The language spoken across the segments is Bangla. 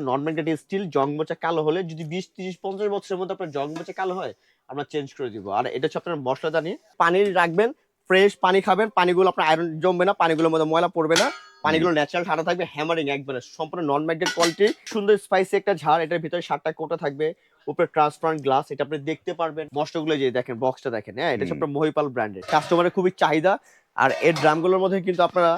নন ম্যাগনেটিক স্টিল, জং মোচা কালো হলে যদি 20, 30, 50 বছরের মধ্যে আপনার জং মোচা কালো হয় আমরা চেঞ্জ করে দিব। আর এটা হচ্ছে আপনার মশলাদানি, পানি রাখবেন, ফ্রেশ পানি খাবেন, পানিগুলো আপনার আয়রন জমবে না, পানিগুলোর মধ্যে ময়লা পড়বে না, পানিগুলো ন্যাচারাল ঠান্ডা থাকবে, হ্যামারিং একবারে সম্পূর্ণ নন ম্যাগনেট কোয়ালিটি, সুন্দর স্পাইসি একটা ঝাড়, এটার ভিতরে 7টা কোটা থাকবে, উপরে ট্রান্সপারেন্ট গ্লাস, এটা আপনি দেখতে পারবেন। মশলাগুলো যে দেখেন, বক্সটা দেখেন, হ্যাঁ এটা হচ্ছে আপনার মহিপাল ব্র্যান্ডের, কাস্টমারের খুবই চাহিদা। আর এর ড্রামগুলোর মধ্যে কিন্তু আপনারা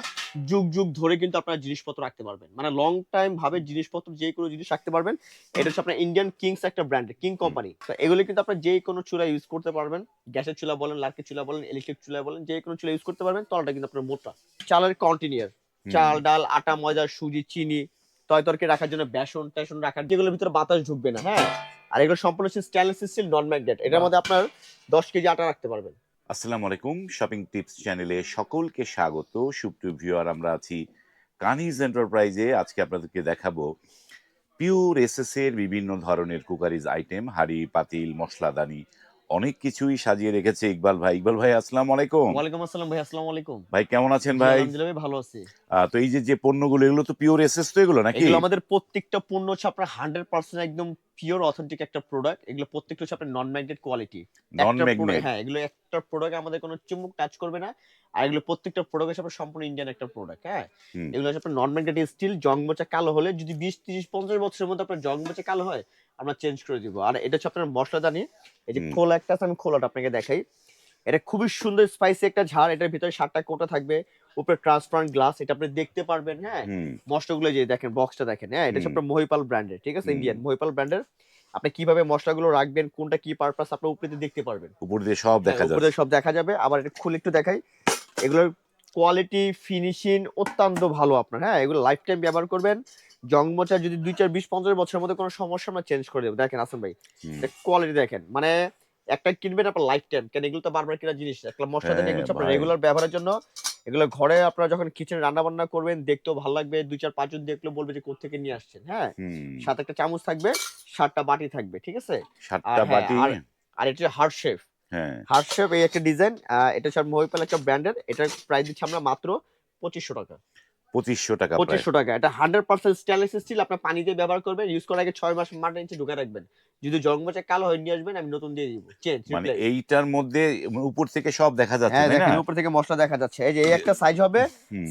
যুগ যুগ ধরে কিন্তু আপনারা জিনিসপত্র রাখতে পারবেন, মানে লং টাইম ভাবে জিনিসপত্র যে কোনো জিনিস রাখতে পারবেন। এটা হচ্ছে আপনার ইন্ডিয়ান কিংস একটা ব্র্যান্ড, কিং কোম্পানি। তো এগুলো কিন্তু আপনার যে কোনো চুলা ইউজ করতে পারবেন, গ্যাসের চুলা বলেন, লার্কির চুলা বলেন, ইলেকট্রিক চুলা বলেন, যে কোনো চুলা ইউজ করতে পারবেন। তলাটা কিন্তু আপনার মোটা চালের কন্টিনিউর, চাল ডাল আটা ময়দা সুজি চিনি তয় তরকারি রাখার জন্য, বেসন টেসন রাখার, যেগুলোর ভিতরে বাতাস ঢুকবে না। হ্যাঁ, আর এগুলো সম্পূর্ণ স্টেনলেস স্টিল, নন ম্যাগনেট। এটার মধ্যে আপনার 10 কেজি আটা রাখতে পারবেন। আসসালামু আলাইকুম, শপিং টিপস চ্যানেলে সকলকে স্বাগত। সুপ্রিয় ভিউয়ার, আমরা আছি কানিজ এন্টারপ্রাইজে। আজকে আপনাদেরকে দেখাবো পিওর এসএস এর বিভিন্ন ধরনের কুকারিজ আইটেম, হাঁড়ি পাতিল মশলাদানি অনেক কিছুই সাজিয়ে রেখেছে ইকবাল ভাই। ইকবাল ভাই, আসসালামু আলাইকুম। ওয়ালাইকুম আসসালাম ভাই, আসসালামু আলাইকুম ভাই কেমন আছেন জি ভাই? আলহামদুলিল্লাহ ভাই, ভালো আছি। তো এই যে যে পণ্যগুলো, এগুলো তো পিওর এসএস তো, এগুলো নাকি? এগুলো আমাদের প্রত্যেকটা পণ্য হচ্ছে আপনার 100% একদম পিওর অথেন্টিক একটা প্রোডাক্ট। এগুলো প্রত্যেকটা হচ্ছে আপনার নন ম্যাগনেট কোয়ালিটি। নন একটা প্রোডাক্ট, ম্যাগনেট? হ্যাঁ এগুলো একটা প্রোডাক্ট আমাদের কোনো চুম্বক টাচ করবে না। আর এগুলো প্রত্যেকটা প্রোডাক্ট হচ্ছে আপনার সম্পূর্ণ ইন্ডিয়ান একটা প্রোডাক্ট। হ্যাঁ, এগুলো হচ্ছে আপনার নন ম্যাগনেটিক স্টিল, জং মোচা কালো হলে যদি 20, 30, 50 বছরের মধ্যে আপনার জং মোচা কালো হয় আমরা চেঞ্জ করে দিব। আর এটা হচ্ছে আপনার মশলাদানি, এই যে খোলা একটা আছে, আমি খোলাটা আপনাকে দেখাই। এটা খুবই সুন্দর স্পাইসি একটা ঝাড়, এটার ভিতরে 7টা কোটা থাকবে, উপরে ট্রান্সপারেন্ট গ্লাস, এটা আপনি দেখতে পারবেন। হ্যাঁ, মশলাগুলো যে দেখেন, বক্সটা দেখেন, হ্যাঁ এটা হচ্ছে আপনার মহিপাল ব্র্যান্ডের, ঠিক আছে, ইন্ডিয়ান মহিপাল ব্র্যান্ডের। আপনি কিভাবে মশলাগুলো রাখবেন, কোনটা কি পারপাস, আপনার উপরে দিয়ে দেখতে পারবেন, উপর দিয়ে সব হ্যাঁ দেখা উপরে যাচ্ছে। সব দেখা যাবে। আবার এটা খুলে একটু দেখাই, এগুলোর কোয়ালিটি ফিনিশিং অত্যন্ত ভালো আপনার। হ্যাঁ, এগুলো লাইফ টাইম ব্যবহার করবেন। জং মোচা যদি 2, 4, 20, 50 বছরের মধ্যে কোনো সমস্যা আমরা চেঞ্জ করে দেবো। দেখেন আসেন ভাই, কোয়ালিটি দেখেন, মানে একটা কিনবেন আপনার লাইফ টাইম, কেন এগুলো তো বারবার কেনা জিনিস, একটা মশলাদানি, এগুলো হচ্ছে আপনার ভাই, রেগুলার ব্যবহারের জন্য। এগুলো ঘরে আপনারা যখন কিচেনে রান্না বান্না করবেন দেখতেও ভালো লাগবে, 2, 4, 5 জন দেখলেও বলবে যে কোথা থেকে নিয়ে আসছেন। হ্যাঁ, সাথে একটা চামচ থাকবে, 7টা বাটি থাকবে, ঠিক আছে। আর 7টা হ্যাঁ, বাটি। আর আর এটা হচ্ছে হার্ট শেফ। হ্যাঁ, হার্ট শেফ এই একটা ডিজাইন, এটা হচ্ছে মহিপাল একটা ব্র্যান্ডের, এটার প্রাইস দিচ্ছি আমরা মাত্র 2500 টাকা। 2500 টাকা প্রায়। 2500 টাকা। এটা 100% স্টেনলেস স্টিল, আপনার পানি দিয়ে ব্যবহার করবেন, ইউজ করার আগে 6 মাস মাটির নিচে ঢুকে রাখবেন। যদি জং মোচা কালো হয়ে নিয়ে আসবেন, আমি নতুন দিয়ে দিব, চেঞ্জ মানে রিপ্লেস। এইটার মধ্যে উপর থেকে সব দেখা যাচ্ছে, হ্যাঁ তাই না? দেখেন, উপর থেকে মশলা দেখা যাচ্ছে। এই যে এই একটা সাইজ হবে,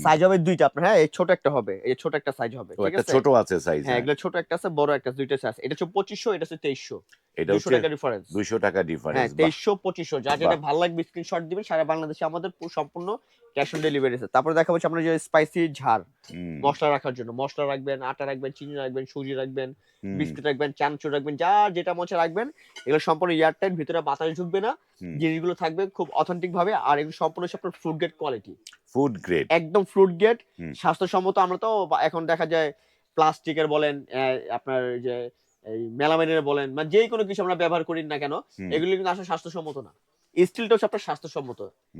সাইজ হবে দুইটা আপনার। হ্যাঁ, এই ছোট একটা হবে, এই ছোট একটা সাইজ হবে, ও ঠিক একটা আছে। ছোট আছে সাইজ। হ্যাঁ, এগুলো ছোট একটা আছে, বড় একটা আছে, দুইটা সাইজ। এটা হচ্ছে 2500, এটা হচ্ছে 2300। এটা 200 হচ্ছে টাকা ডিফারেন্স। 200 টাকা হ্যাঁ, ডিফারেন্স। বাহ 2300 2500, যা যেটা বাহ। ভালো লাগবে স্ক্রিনশট দিবেন। সারা বাংলাদেশে আমাদের সম্পূর্ণ ক্যাশ অন ডেলিভারি আছে। তারপরে দেখা হচ্ছে আপনার যে স্পাইসি ঝাড়, মশলা রাখার জন্য, মশলা রাখবেন, আটা রাখবেন, চিনি রাখবেন, সুজি রাখবেন, বিস্কুট রাখবেন, চানাচুর রাখবেন, যা যেটা মনে হচ্ছে রাখবেন। এগুলো সম্পূর্ণ এয়ারটাইট, ভিতরে বাতাস ঢুকবে না, জিনিসগুলো থাকবে খুব অথেন্টিক ভাবে। আর এগুলো সম্পূর্ণ আপনার fruit grade quality, food grade, একদম ফ্রুট গ্রেড, স্বাস্থ্যসম্মত। আমরা তো এখন দেখা যায় প্লাস্টিকের বলেন, আপনার যে এই মেলামাইনের বলেন, মানে যে কোনো কিছু আমরা ব্যবহার করি না কেন, এগুলো কিন্তু আসলে স্বাস্থ্যসম্মত না। স্টিলটা হচ্ছে আপনার স্বাস্থ্যসম্মত।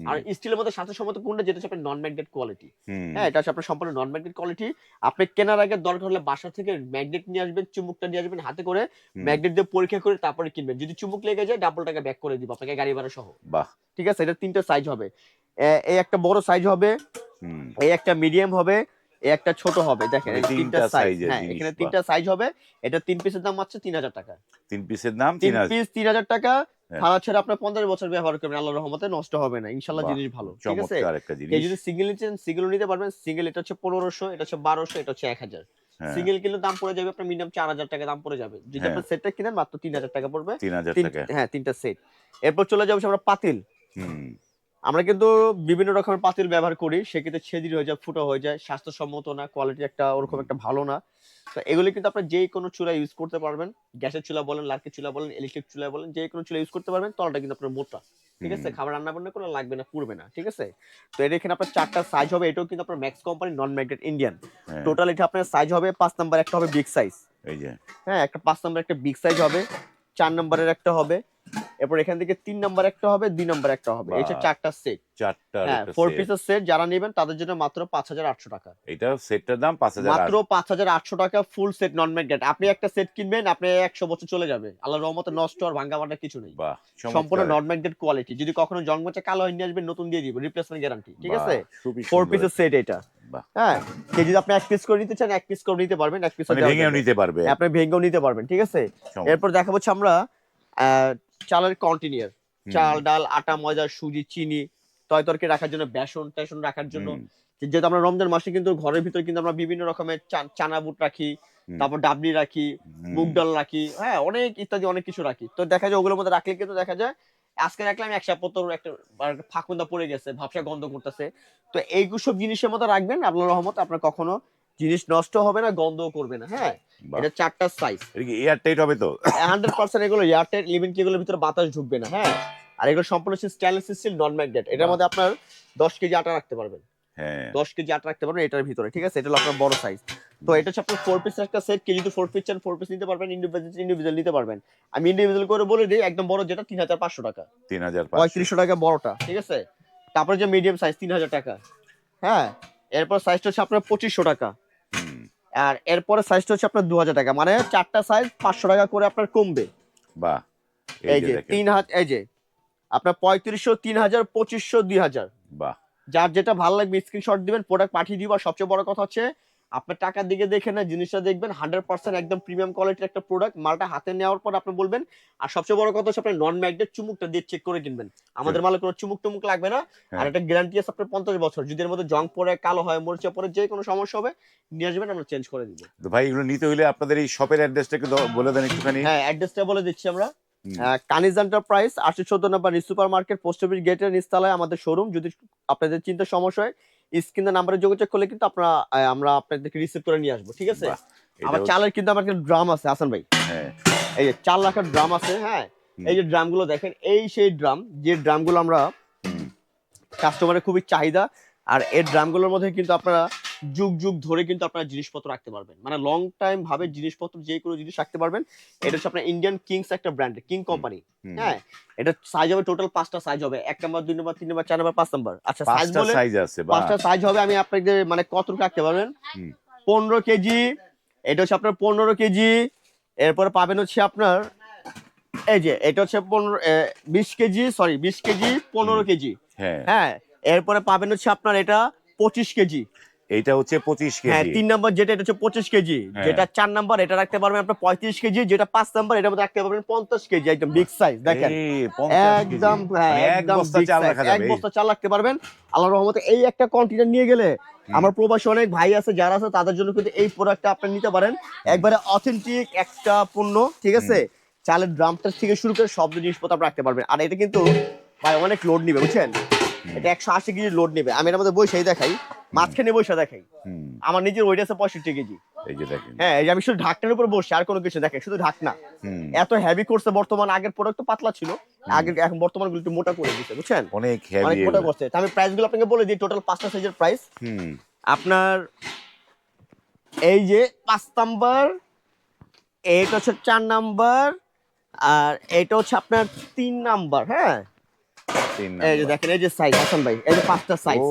আর স্টিলের মধ্যে স্বাস্থ্যসম্মত কোনটা, যেটা হচ্ছে আপনার নন ম্যাগনেট কোয়ালিটি। হ্যাঁ, এটা হচ্ছে আপনার সম্পূর্ণ নন ম্যাগনেট কোয়ালিটি। আপনি কেনার আগে দরকার হলে বাসা থেকে ম্যাগনেট নিয়ে আসবেন, চুম্বকটা নিয়ে আসবেন হাতে করে, ম্যাগনেট দিয়ে পরীক্ষা করে তারপরে কিনবেন। যদি চুম্বক লেগে যায় ডাবল টাকা ব্যাক করে দিব আপনাকে, গাড়ি ভাড়া সহ। বাহ। ঠিক আছে, এটা 3টা সাইজ হবে। এই একটা বড় সাইজ হবে, এই একটা মিডিয়াম হবে, এই একটা ছোট হবে। দেখেন এই 3টা সাইজ। হ্যাঁ, এখানে 3টা সাইজ হবে। এটা 3 পিসের দাম মাত্র 3000 টাকা। 3 পিসের দাম 3 3000। পিস 3000 টাকা। হ্যাঁ। ভাড়া ছাড়া আপনার 50 বছর ব্যবহার করবেন, আল্লাহর রহমতে নষ্ট হবে না ইনশাআল্লাহ, বাহ, জিনিস ভালো, ঠিক আছে। চমৎকার একটা কেউ জিনিস। যদি সিঙ্গেল নিতেন, সিঙ্গেলও নিতে পারবেন। সিঙ্গেল এটা হচ্ছে 1500, এটা হচ্ছে 1200, এটা হচ্ছে 1000। সিঙ্গেল কিনলে দাম পড়ে যাবে আপনার মিনিমাম 4000 টাকা দাম পড়ে যাবে। যদি আপনি সেটটা কিনেন মাত্র 3000 টাকা পড়বে। 3000 টাকা। হ্যাঁ, 3টা সেট। এরপর চলে যাবো আমরা পাতিল। আমরা কিন্তু বিভিন্ন রকমের পাতিল ব্যবহার করি, সেক্ষেত্রে ছেদির হয়ে যায়, ফুটো হয়ে যায়, স্বাস্থ্যসম্মত না, কোয়ালিটি একটা ওরকম একটা ভালো না। তো এগুলো কিন্তু আপনার যে কোনো চুলা ইউজ করতে পারবেন, গ্যাসের চুলা বলেন, লার্কির চুলা বলেন, ইলেকট্রিক চুলা বলেন, যে কোনো চুলা ইউজ করতে পারবেন। তলাটা কিন্তু আপনার মোটা, ঠিক আছে, খাবার রান্না বান্না করে লাগবে না, পুড়বে না, ঠিক আছে। তো এটা এখানে আপনার 4টা সাইজ হবে। এটাও কিন্তু আপনার ম্যাক্স কোম্পানি, নন ম্যাগনেট, ইন্ডিয়ান। টোটাল এটা আপনার সাইজ হবে 5 নাম্বার একটা হবে বিগ সাইজ। এই যে হ্যাঁ, একটা 5 নাম্বার একটা বিগ সাইজ হবে, 4 নাম্বারের একটা হবে, এরপর এখান থেকে 3 নাম্বার একটা হবে, 2 নাম্বার একটা হবে, এই হচ্ছে 4টা সেট। চারটার হ্যাঁ, একটা 4 সেট। পিসের সেট যারা নেবেন তাদের জন্য মাত্র 5800 টাকা। এটা সেটটার দাম মাত্র 5,800। 5800 টাকা ফুল সেট নন ম্যাগনেট। আপনি একটা সেট কিনবেন, আপনি 100 বছর চলে যাবে, আল্লাহর রহমতে নষ্ট আর ভাঙা ভাঙা কিছু নেই। বাহ, সম্পূর্ণ চমৎকার। নন ম্যাগনেট কোয়ালিটি। যদি কখনো জং মচে কালো হয়ে নিয়ে আসবেন, নতুন দিয়ে দিব, রিপ্লেসমেন্ট গ্যারান্টি, ঠিক বাহ, আছে? খুবই 4 সুন্দর। পিসের সেট এটা। বাহ, হ্যাঁ, কেউ যদি আপনি এক পিস করে নিতে চান, এক পিস করে নিতে পারবেন, এক পিসও মানে দেওয়া ভেঙেও যাবে। নিতে পারবে। আপনি ভেঙেও নিতে পারবেন, ঠিক আছে? চমৎকার। এরপর দেখা হচ্ছে আমরা চালের কন্টিনিউর, হুম, চাল ডাল আটা ময়দা সুজি চিনি তরকারি রাখার জন্য, বেসন টেসন রাখার জন্য। হুম, যেহেতু আমরা রমজান মাসে কিন্তু ঘরের ভিতরে কিন্তু আমরা বিভিন্ন রকমের চানা বুট রাখি, হুম, তারপর ডাবলি রাখি, মুগ হুম। ডাল রাখি, হ্যাঁ অনেক ইত্যাদি অনেক কিছু রাখি। তো দেখা যায় ওগুলোর মধ্যে রাখলে কিন্তু দেখা যায় আজকে রাখলাম এক সপ্তাহ পর একটা ফাঁকুন্দা পড়ে গেছে, ভাবসা গন্ধ করতেছে। তো এইগুলো সব জিনিসের মধ্যে রাখবেন, আল্লাহর রহমত আপনার কখনো জিনিস নষ্ট হবে না, গন্ধও করবে না। হ্যাঁ, বাহ, এটা 4টা সাইজ। এটা কি এয়ার টাইট হবে তো? 100% এগুলো এয়ারটাইট, লিভিং কি এগুলোর ভিতরে বাতাস ঢুকবে না। হ্যাঁ, আর এগুলো সম্পূর্ণ স্টেনলেস স্টিল নন ম্যাগনেট। এটার বাহ, মধ্যে আপনার 10 কেজি আটা রাখতে পারবেন, হ্যাঁ। 10 কেজি আটা রাখতে পারবেন এটার ভিতরে, ঠিক আছে? এটা হলো আপনার বড় সাইজ। তো এটা হচ্ছে আপনার 4 পিসের একটা সেট। কেজি তো 4 পিস চান 4 পিস নিতে পারবেন, ইন্ডিভিজুয়াল নিতে পারবেন। আমি ইন্ডিভিজুয়াল করে বলে দিই, একদম বড় যেটা 3500 টাকা, 3,500। 3500 টাকা বড়টা, ঠিক আছে? তারপরে যে মিডিয়াম সাইজ 3000 টাকা। হ্যাঁ, এরপর সাইজটা হচ্ছে আপনার 2500 টাকা। হুম, আর এরপরে সাইজটা হচ্ছে আপনার 2000 টাকা, মানে 4টা সাইজ 500 টাকা করে আপনার কমবে। বাহ, এই এই যে যে দেখেন। 3000, এই যে আপনার 3500, 3000, 2500, 2000, বাহ, যার যেটা ভালো লাগবে স্ক্রিনশট দিবেন, প্রোডাক্ট পাঠিয়ে দিব। আর সবচেয়ে বড় কথা হচ্ছে আপনার টাকার দিকে দেখে না, জিনিসটা দেখবেন 100% একদম প্রিমিয়াম কোয়ালিটির একটা প্রোডাক্ট। মালটা হাতে নেওয়ার পর আপনি বলবেন। আর সবচেয়ে বড় কথা হচ্ছে আপনি নন ম্যাগনেট চুমুকটা দিয়ে চেক করে কিনবেন, আমাদের মালে কোনো চুমুক টুমুক লাগবে না। আর হ্যাঁ। এটা গ্যারান্টি আছে আপনার 50 বছর। যদি এর মধ্যে জং পড়ে, কালো হয়, মরিচা পড়ে, যে কোনো সমস্যা হবে নিয়ে আসবেন, আমরা চেঞ্জ করে দিব। তো ভাই, এগুলো নিতে হইলে আপনাদের এই শপের অ্যাড্রেসটা একটু বলে দেন একটুখানি। হ্যাঁ, অ্যাড্রেসটা বলে দিচ্ছি আমরা। হুম, কানিজ এন্টারপ্রাইজ 814 নম্বর সুপার মার্কেট, পোস্ট অফিস গেটের নিচতলায় আমাদের শোরুম। যদি আপনাদের চিন্তা সমস্যা হয়, স্ক্রিনের নাম্বারে যোগাযোগ করলে কিন্তু আমরা আপনাদেরকে রিসিভ করে নিয়ে আসবো, ঠিক আছে? বাহ, এটা আবার চালের কিন্তু আমার ড্রাম আছে হাসান ভাই, হ্যাঁ। এই যে চাল রাখার ড্রাম আছে। হ্যাঁ, হুম, এই যে ড্রামগুলো দেখেন, এই সেই ড্রাম, যে ড্রামগুলো আমরা হুম, কাস্টমারের খুবই চাহিদা। আর এই ড্রামগুলোর মধ্যে কিন্তু আপনারা যুগ যুগ ধরে কিন্তু আপনারা জিনিসপত্র রাখতে পারবেন, মানে লং টাইম ভাবে জিনিসপত্র যে কোনো জিনিস রাখতে পারবেন। এটা হচ্ছে আপনার ইন্ডিয়ান কিংস একটা ব্র্যান্ড, কিং কোম্পানি। হুম। হ্যাঁ, এটা সাইজ হবে টোটাল 5টা সাইজ হবে, 1 number 2 number 3 number 4 number 5 number. আচ্ছা, সাইজ 5টা বলে সাইজ আছে, বাহ। 5টা সাইজ হবে। আমি আপনাদের মানে কতটুকু রাখতে পারবেন? হুম, 15 কেজি, এটা হচ্ছে আপনার 15 কেজি। এরপরে পাবেন হচ্ছে আপনার এই যে এটা হচ্ছে 20 কেজি, সরি 20 কেজি, 15 কেজি। হ্যাঁ। হ্যাঁ, এরপরে পাবেন হচ্ছে আপনার এটা 25 কেজি। এইটা হচ্ছে 25 হ্যাঁ, কেজি। 3 নাম্বার যেটা, এটা হচ্ছে 25 কেজি। হ্যাঁ। যেটা 4 নাম্বার এটা রাখতে পারবেন আপনার 35 কেজি। যেটা 5 নাম্বার এটার মধ্যে রাখতে পারবেন 50 কেজি, একদম বিগ সাইজ দেখেন। এই 50 কেজি। একদম, হ্যাঁ, মানে এক একদম বস্তা বিগ চাল সাইজ। রাখা এক যাবে। বস্তা চাল রাখতে পারবেন আল্লাহর রহমতে। এই একটা কন্টেনার নিয়ে গেলে আমার প্রবাসী অনেক ভাই আছে, যারা আছে তাদের জন্য কিন্তু এই প্রোডাক্টটা আপনি নিতে পারেন। একবারে অথেন্টিক একটা পণ্য, ঠিক আছে? চালের ড্রামটা থেকে শুরু করে সব জিনিসপত্র আপনি রাখতে পারবেন। আর এটা কিন্তু ভাই অনেক লোড নিবে, বুঝছেন? এটা 180 কেজি লোড নেবে। আমি এর মধ্যে বসেই দেখাই, মাঝখানে বসে দেখাই। হুম, আমার নিজের ওয়েট আছে 65 কেজি। এই যে দেখেন। হ্যাঁ, এই যে আমি শুধু ঢাকনার উপর বসছি, আর কোনো কিছু দেখেন, শুধু ঢাকনা। হুম, এত হেভি করছে বর্তমান। আগের প্রোডাক্ট তো পাতলা ছিল, আগে এখন বর্তমান গুলো একটু মোটা করে দিচ্ছে, বুঝছেন? অনেক হেভি অনেক মোটা এগুলো। করছে। তা আমি প্রাইস গুলো আপনাকে বলে দিই। টোটাল 5টা সাইজের প্রাইস হুম, আপনার, এই যে 5 নাম্বার, এইটা হচ্ছে 4 নাম্বার, আর এটা হচ্ছে আপনার 3 নাম্বার। হ্যাঁ, 3 এই যে নাম্বার। দেখেন, এই যে সাইজ হাসান ভাই, এই যে 5টা সাইজ। ও,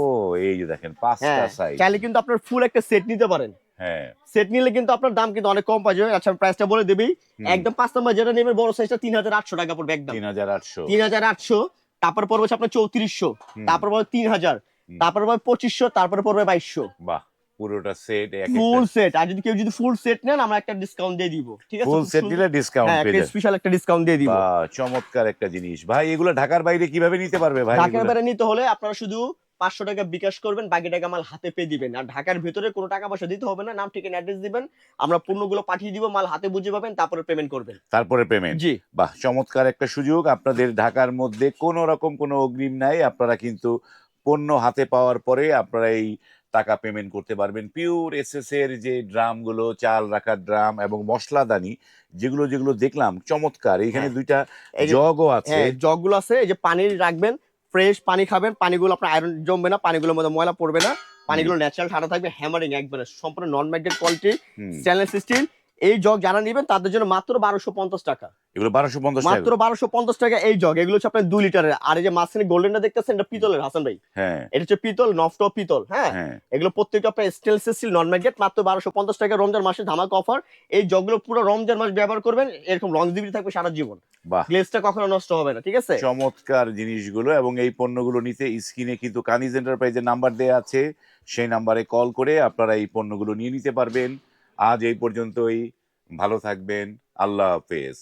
এই যে দেখেন 5টা হ্যাঁ, সাইজ। চাইলে কিন্তু আপনার ফুল একটা সেট নিতে পারেন। হ্যাঁ। সেট নিলে কিন্তু আপনার দাম কিন্তু অনেক কম পাওয়া যাবে। আচ্ছা, আমি প্রাইসটা বলে দেবই। একদম 5 নাম্বার যেটা নেবেন বড় সাইজটা 3800 টাকা পড়বে একদম। 3,800। 3800, তারপর পড়বে হচ্ছে আপনার 3400, তারপর পড়বে 3000, তারপর পড়বে 2500, তারপর পড়বে 2200। বাহ, পুরোটা সেট এক ফুল একটা। সেট। আর যদি কেউ যদি ফুল সেট নেন, আমরা একটা ডিসকাউন্ট দিয়ে দিব, ঠিক আছে? ফুল খুব সেট সুন্দর। নিলে ডিসকাউন্ট হ্যাঁ, পেয়ে একটা যাবে। স্পেশাল একটা ডিসকাউন্ট দিয়ে দিব। বাহ, চমৎকার একটা জিনিস ভাই। এগুলো ঢাকার বাইরে কিভাবে নিতে পারবে ভাই? ঢাকার এগুলো? বাইরে নিতে হলে আপনারা শুধু 500 টাকা বিকাশ করবেন, বাকি টাকা মাল হাতে পেয়ে দিবেন। আর ঢাকার ভিতরে কোনো টাকা পয়সা দিতে হবে না, নাম ঠিকানা অ্যাড্রেস দিবেন, আমরা পণ্যগুলো পাঠিয়ে দিব, মাল হাতে বুঝে পাবেন, তারপরে পেমেন্ট করবেন। তারপরে পেমেন্ট। জি, বাহ, চমৎকার একটা সুযোগ। আপনাদের ঢাকার মধ্যে কোনো রকম কোনো অগ্রিম নাই। আপনারা কিন্তু পণ্য হাতে পাওয়ার পরে আপনারা এই টাকা পেমেন্ট করতে পারবেন। পিওর এসএস এর যে ড্রামগুলো, চাল রাখার ড্রাম এবং মশলাদানি, যেগুলো যেগুলো দেখলাম চমৎকার। এখানে হ্যাঁ, 2টা এই যে, জগও আছে। হ্যাঁ, জগগুলো আছে। এই যে পানি রাখবেন, ফ্রেশ পানি খাবেন, পানিগুলো আপনার আয়রন জমবে না, পানিগুলোর মধ্যে ময়লা পড়বে না, পানিগুলো ন্যাচারাল ঠান্ডা থাকবে, হ্যামারিং একবারে সম্পূর্ণ non magnet quality, hmm. Stainless steel. এই জগ যারা নেবেন তাদের জন্য মাত্র 1250 টাকা। এগুলো 1250 টাকা মাত্র 1250 টাকা এই জগ। এগুলো হচ্ছে আপনার 2 লিটারের। আর এই যে মাঝখানে গোল্ডেনটা দেখতেছেন, এটা পিতলের হাসান ভাই। হ্যাঁ এটা হচ্ছে পিতল, নফট পিতল। হ্যাঁ, হ্যাঁ এগুলো প্রত্যেকটা আপনার স্টেনলেস স্টিল নন ম্যাগনেট, মাত্র 1250 টাকা। রমজান মাসে ধামাকা অফার। এই জগগুলো পুরো রমজান মাস ব্যবহার করবেন, এরকম লংজিভিটি থাকবে সারা জীবন। বাহ, গ্লেজটা কখনো নষ্ট হবে না, ঠিক আছে? চমৎকার জিনিসগুলো। এবং এই পণ্যগুলো নিতে স্ক্রিনে কিন্তু কানিজ এন্টারপ্রাইজের নাম্বার দেয়া আছে, সেই নাম্বারে কল করে আপনারা এই পণ্যগুলো নিয়ে নিতে পারবেন। আজ এই পর্যন্তই, ভালো থাকবেন, আল্লাহ হাফেজ।